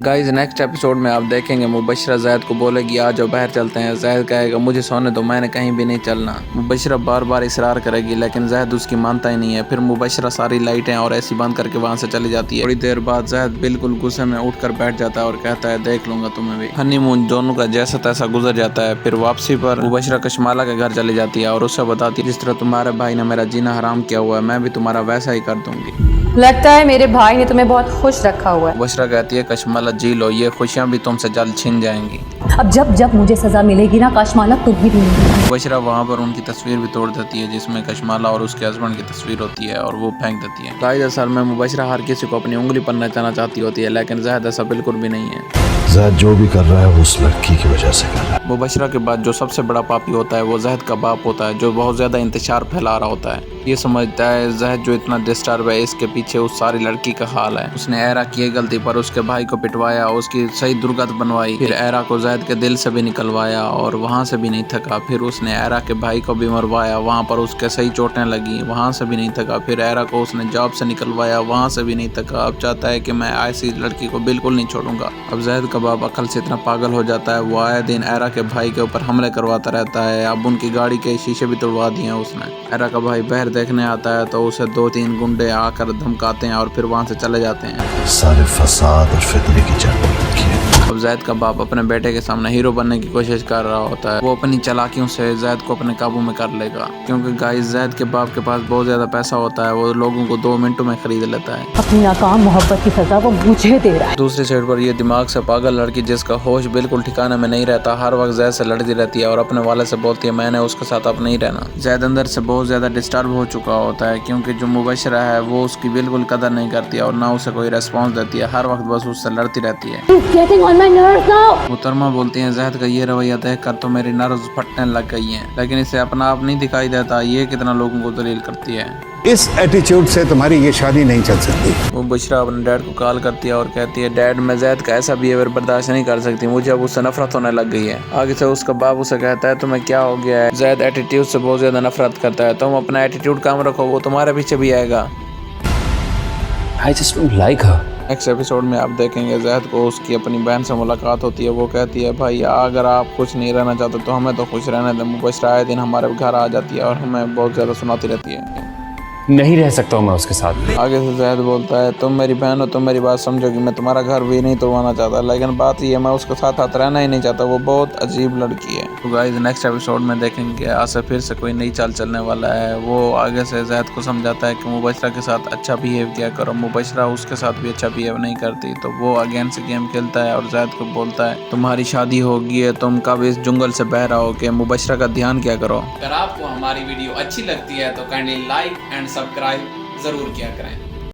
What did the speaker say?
Guys next episode में आप देखेंगे मुबशरा जैद को बोलेगी आ जाओ बाहर चलते हैं। जैद कहेगा मुझे सोने दो, मैंने कहीं भी नहीं चलना। मुबशरा बार बार इसरार करेगी लेकिन जैद उसकी मानता ही नहीं है। फिर मुबशरा सारी लाइटें और एसी बंद करके वहाँ से चली जाती है। थोड़ी देर बाद जैद बिल्कुल गुस्से में उठकर बैठ जाता है और कहता है देख लूंगा तुम्हें भी। हनीमून दोनों का जैसा तैसा गुजर जाता है। फिर वापसी पर मुबशरा कशमाला के घर चली जाती है और उससे बताती है जिस तरह तुम्हारे भाई ने मेरा जीना हराम किया हुआ है मैं भी तुम्हारा वैसा ही कर दूंगी। लगता है मेरे भाई ने तुम्हें बहुत खुश रखा हुआ है। मुबशरा कहती है कशमाला जी लो, ये खुशियाँ भी तुमसे जल्द छिन जाएंगी। अब जब जब मुझे सजा मिलेगी ना कशमाला तुम्हें भी मिलेगी। मुबशरा वहाँ पर उनकी तस्वीर भी तोड़ देती है जिसमें कशमाला और उसके हस्बैंड की तस्वीर होती है और वो फेंक देती है। जाहिद असल में मुबशरा हर किसी को अपनी उंगली पर नचाना चाहती होती है लेकिन जाहिद ऐसा बिल्कुल भी नहीं है। जाहिद जो भी कर रहा है वो उस लड़की की वजह से कर रहा है। मुबशरा के बाद जो सबसे बड़ा पापी होता है वो जाहिद का बाप होता है जो बहुत ज्यादा इंतशार फैला रहा होता है। ये समझता है जाहिद जो इतना डिस्टर्ब है इसके पीछे उस सारी लड़की का हाल है। उसने एरा की गलती पर उसके भाई को पिटवाया, उसकी सही दुर्गत बनवाई, फिर एरा को जाहिद के दिल से भी निकलवाया और वहाँ से भी नहीं थका। फिर उसने एरा के भाई को भी मरवाया, वहाँ पर उसके सही चोटें लगी, वहाँ से भी नहीं थका। फिर एरा को उसने जॉब से निकलवाया, वहाँ से भी नहीं थका। अब चाहता है कि मैं ऐसी लड़की को बिल्कुल नहीं छोड़ूंगा। अब जाहिद का बाप अकल से इतना पागल हो जाता है वो आए दिन एरा के भाई के ऊपर हमले करवाता रहता है। अब उनकी गाड़ी के शीशे भी तोड़वा दिए हैं उसने। एरा का भाई बाहर देखने आता है तो उसे 2-3 गुंडे आकर धमकाते हैं और फिर वहाँ से चले जाते हैं। सारे फसाद और फितने की जड़ पर रखी है। अब जाहिद का बाप अपने बेटे के सामने हीरो बनने की कोशिश कर रहा होता है। वो अपनी चालाकियों से जाहिद को अपने काबू में कर लेगा क्योंकि गाइस जाहिद के बाप के पास बहुत ज्यादा पैसा होता है। वो लोगों को 2 मिनटों में खरीद लेता है। अपनी नाकाम मोहब्बत की सजा वो मुझे दे रहा है। दूसरी साइड पर ये दिमाग से पागल लड़की जिसका होश बिल्कुल ठिकाने में नहीं रहता हर वक्त जाहिद से लड़ती रहती है और अपने वाले से बोलती है मैंने उसके साथ अब नहीं रहना। जाहिद अंदर से बहुत ज्यादा डिस्टर्ब हो चुका होता है क्योंकि जो मुबशरा है वो उसकी बिल्कुल कदर नहीं करती है और ना उसे कोई रेस्पॉन्स देती है। हर वक्त बस उससे लड़ती रहती है। मुहतरमा बोलती हैं जाहिद का ये रवैया देख कर तो मेरी नर्व्स फटने लग गई हैं लेकिन इसे अपना आप नहीं दिखाई देता ये कितना लोगों को दलील करती है। इस एटीट्यूड से तुम्हारी ये शादी नहीं चल सकती। वो बुशरा अपने डैड को कॉल करती है और कहती है डैड मैं जाहिद का ऐसा बिहेवियर बर्दाश्त नहीं कर सकती, मुझे अब उससे नफरत होने लग गई है। आगे से उसका बाप उसे कहता है तुम्हें क्या हो गया है? जाहिद एटीट्यूड से बहुत ज्यादा नफरत करता है। तुम अपना एटीट्यूड काम रखो वो तुम्हारे पीछे भी आएगा। I just don't like her. Next episode में आप देखेंगे जाहिद को उसकी अपनी बहन से मुलाकात होती है। वो कहती है भाई अगर आप खुश नहीं रहना चाहते तो हमें तो खुश रहने दें। मुबशरा आए दिन हमारे घर आ जाती है और हमें बहुत ज़्यादा सुनाती रहती है। नहीं रह सकता हूँ मैं उसके साथ। आगे से जाहिद बोलता है तुम मेरी बहन हो, तुम मेरी बात समझोगी, मैं तुम्हारा घर भी नहीं तोड़वाना चाहता लेकिन बात ये मैं उसके साथ हाथ रहना ही नहीं चाहता। वो बहुत अजीब लड़की है। तो गाइस नेक्स्ट एपिसोड में देखेंगे आज से फिर से कोई नई चाल चलने वाला है। वो आगे से जाहिद को समझाता है कि मुबशरा के साथ अच्छा बिहेव किया करो। मुबशरा उसके साथ भी अच्छा बिहेव नहीं करती तो वो अगेन से गेम खेलता है और जाहिद को बोलता है तुम्हारी शादी होगी है, तुम कब इस जंगल से बह रहा हो कि मुबशरा का ध्यान क्या करो। अगर आपको हमारी वीडियो अच्छी लगती है तो काइंडली लाइक एंड सब्सक्राइब जरूर किया करें।